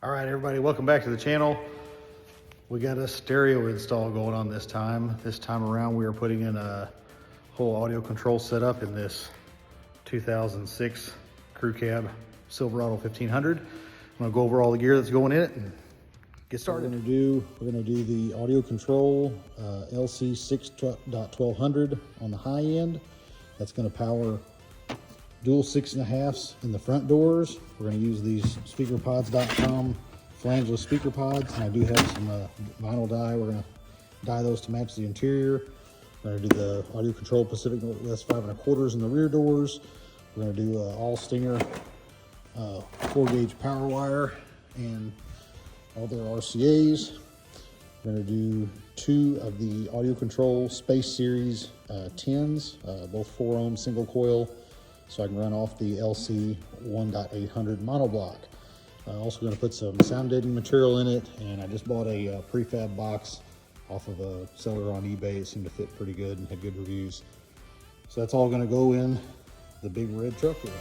All right, everybody, welcome back to the channel. We got a stereo install going on this time. This time around, we are putting in a whole audio control setup in this 2006 crew cab Silverado 1500. I'm gonna go over all the gear that's going in it and get started. We're gonna do the audio control LC 6.1200 on the high end. That's gonna power dual 6.5s in the front doors. We're going to use these speakerpods.com flangeless speaker pods, and I do have some vinyl dye. We're going to dye those to match the interior. We're going to do the audio control Pacific Northwest 5 1/4 in the rear doors. We're going to do all Stinger 4-gauge power wire and all their RCAs. We're going to do 2 of the audio control Space Series 10s, both 4 ohm single coil, so I can run off the LC 1.800 monoblock. I'm also going to put some sound deadening material in it, and I just bought a prefab box off of a seller on eBay. It seemed to fit pretty good and had good reviews. So that's all going to go in the big red truck here.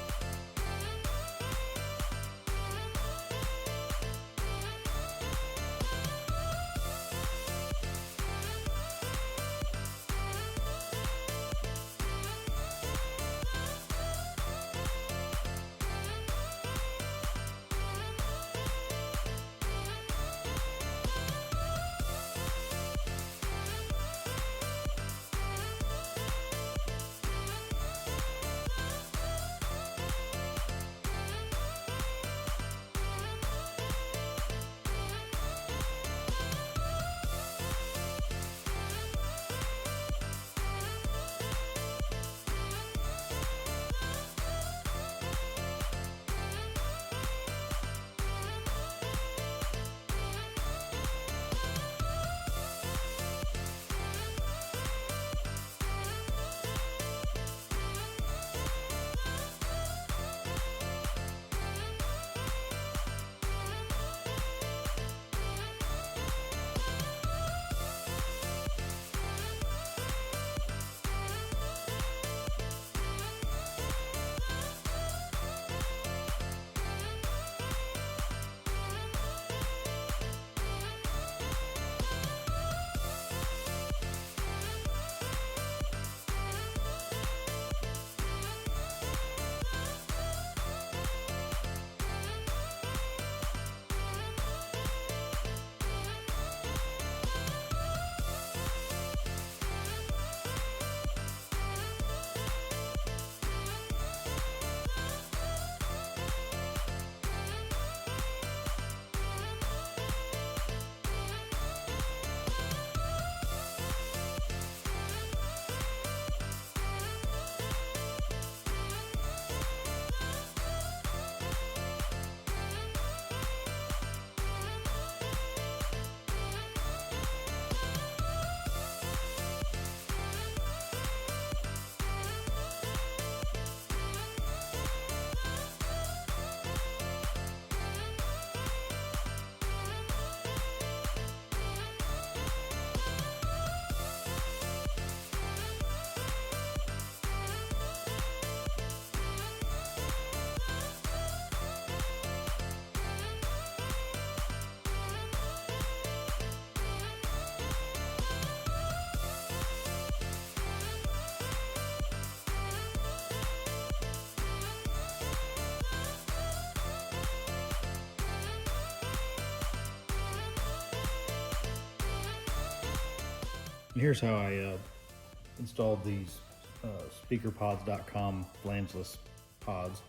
Here's how I installed these speakerpods.com flangeless pods.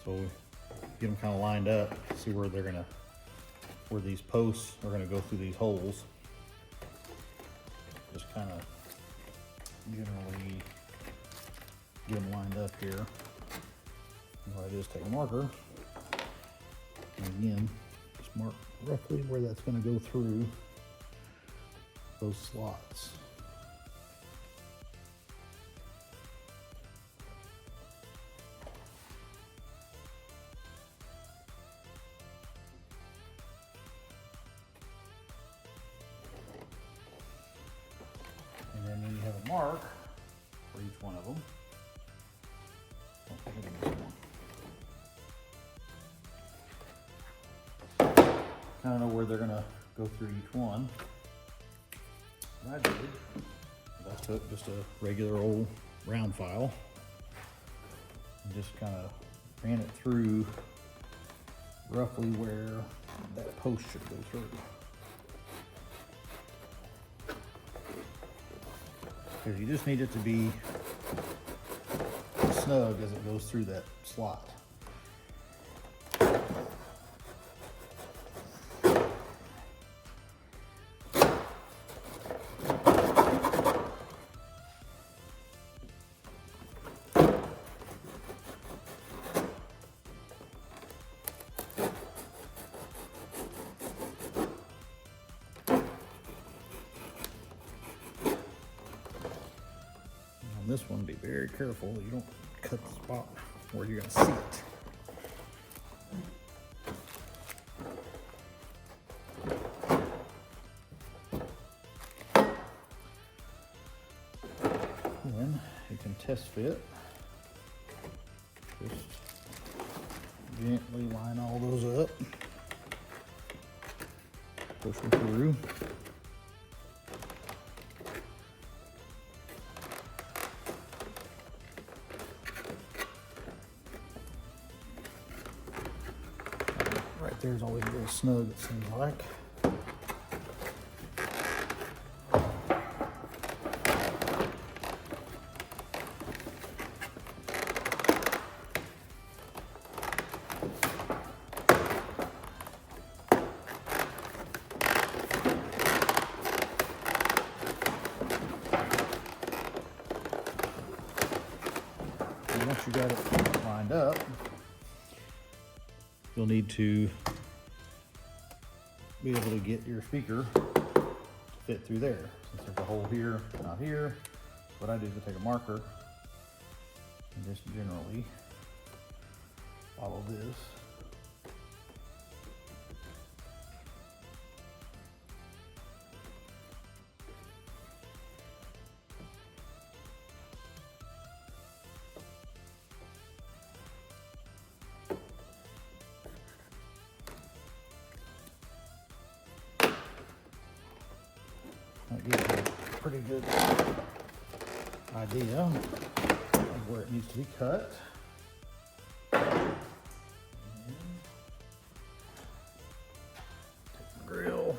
So get them kind of lined up, see where where these posts are gonna go through these holes. Just kind of generally get them lined up here. What I do is take a marker, and again, just mark roughly where that's gonna go through those slots. And then you have a mark for each one of them. Oh, look at this one. I don't know where they're gonna go through each one. What I did, I took just a regular old round file and just kind of ran it through roughly where that post should go through. Because you just need it to be snug as it goes through that slot. On this one, be very careful you don't cut the spot where you're going to see it. Then you can test fit. Just gently line all those up. Push them through. Right there's always a little snug, it seems like. And once you got it lined up, you'll need to be able to get your speaker to fit through there. Since there's a hole here, not here, what I do is I take a marker and just generally follow this. That gives you a pretty good idea of where it needs to be cut. And take the grill.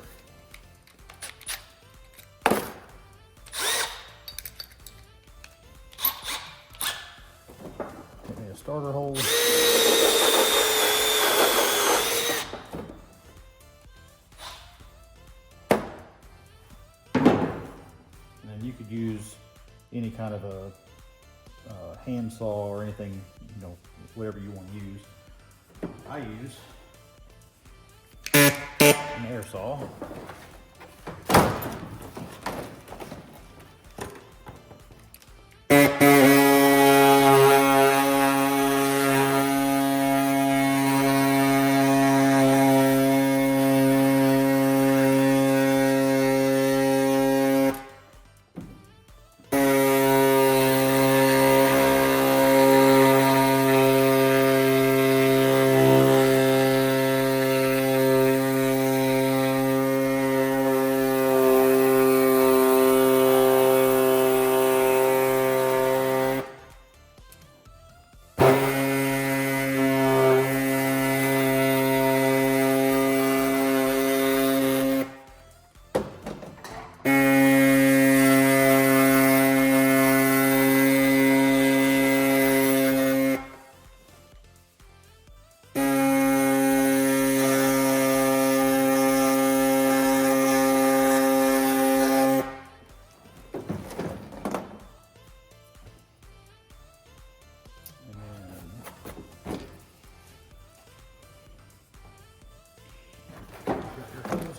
Get me a starter hole. You could use any kind of a handsaw or anything, you know, whatever you want to use. I use an air saw.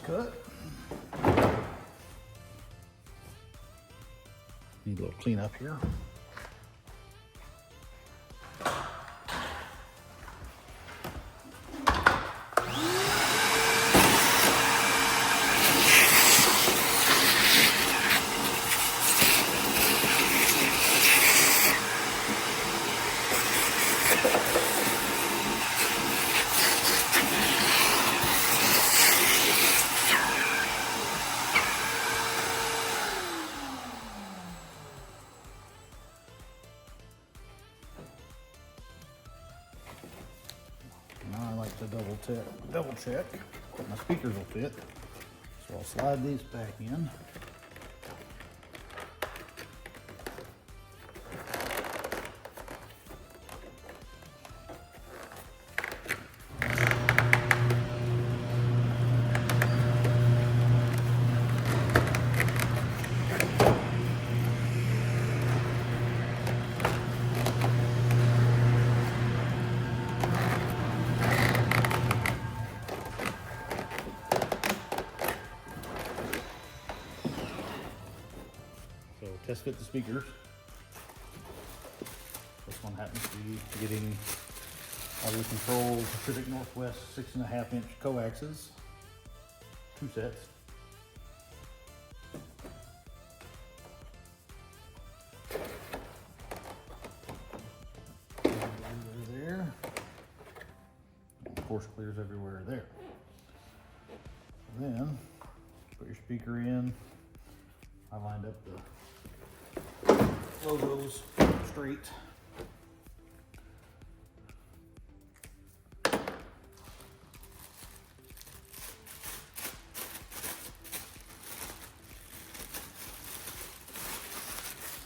Cut. Need a little cleanup here. double check that my speakers will fit. So I'll slide these back in. So test fit the speakers. This one happens to be getting AudioControl Pacific Northwest 6.5-inch coaxes, 2 sets. There. And of course, clears everywhere there. And then put your speaker in. I lined up the logos straight.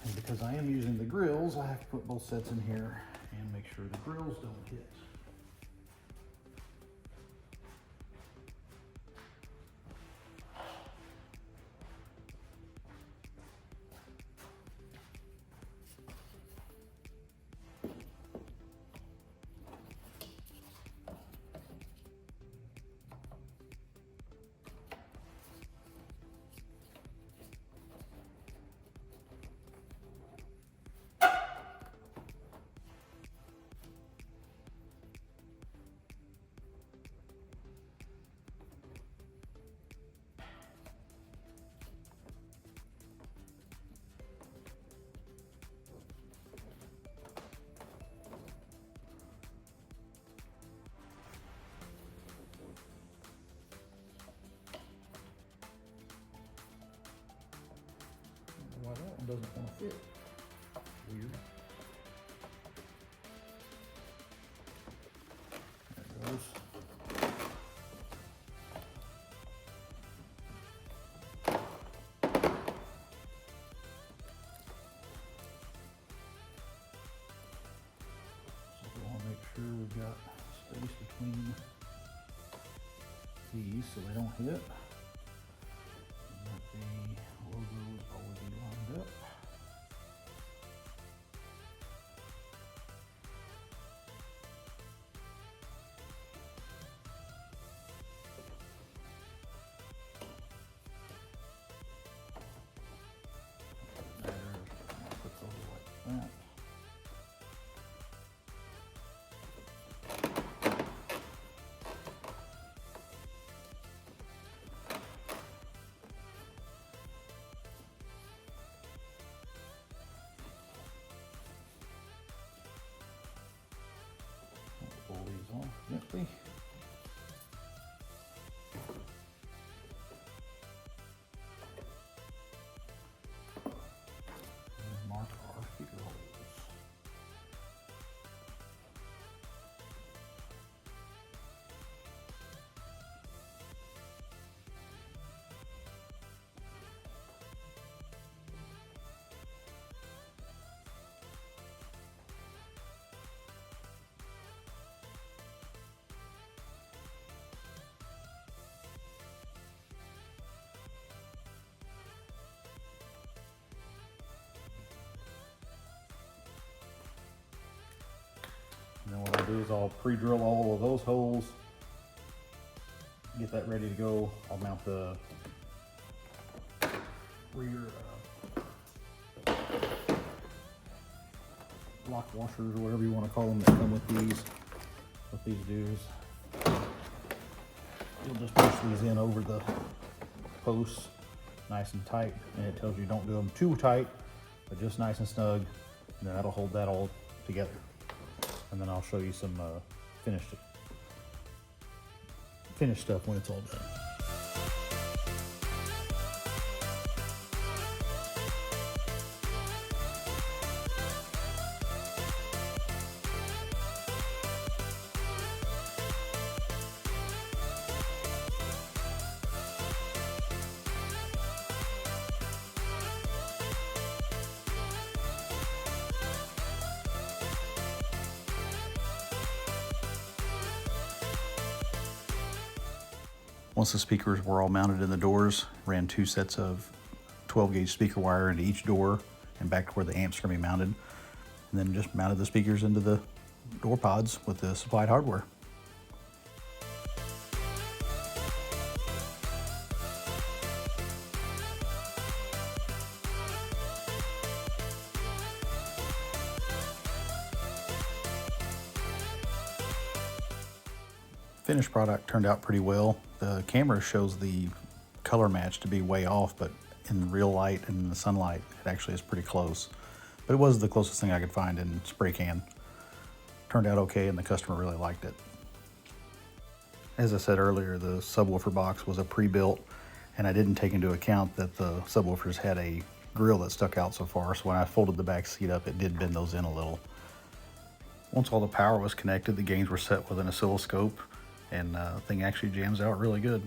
And because I am using the grills, I have to put both sets in here and make sure the grills don't hit. Why that one doesn't want to fit. Weird. There it goes. So we want to make sure we've got space between these so they don't hit. The logo is already lined up. There, puts over like that. Pull these off gently. And mark our speaker holes. And then what I'll do is I'll pre-drill all of those holes, get that ready to go. I'll mount the rear lock washers or whatever you want to call them that come with these dudes. You'll just push these in over the posts nice and tight, and it tells you don't do them too tight, but just nice and snug, and then that'll hold that all together. And then I'll show you some finished stuff when it's all done. Once the speakers were all mounted in the doors, ran 2 sets of 12 gauge speaker wire into each door and back to where the amps are going to be mounted. And then just mounted the speakers into the door pods with the supplied hardware. Finished product turned out pretty well. The camera shows the color match to be way off, but in real light and in the sunlight, it actually is pretty close. But it was the closest thing I could find in spray can. Turned out okay, and the customer really liked it. As I said earlier, the subwoofer box was a pre-built, and I didn't take into account that the subwoofers had a grill that stuck out so far, so when I folded the back seat up, it did bend those in a little. Once all the power was connected, the gains were set with an oscilloscope, and the thing actually jams out really good.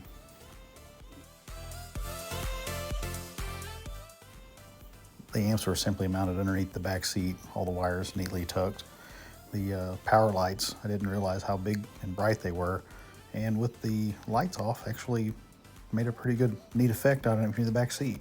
The amps are simply mounted underneath the back seat, all the wires neatly tucked. The power lights, I didn't realize how big and bright they were, and with the lights off, actually made a pretty good, neat effect on it in the back seat.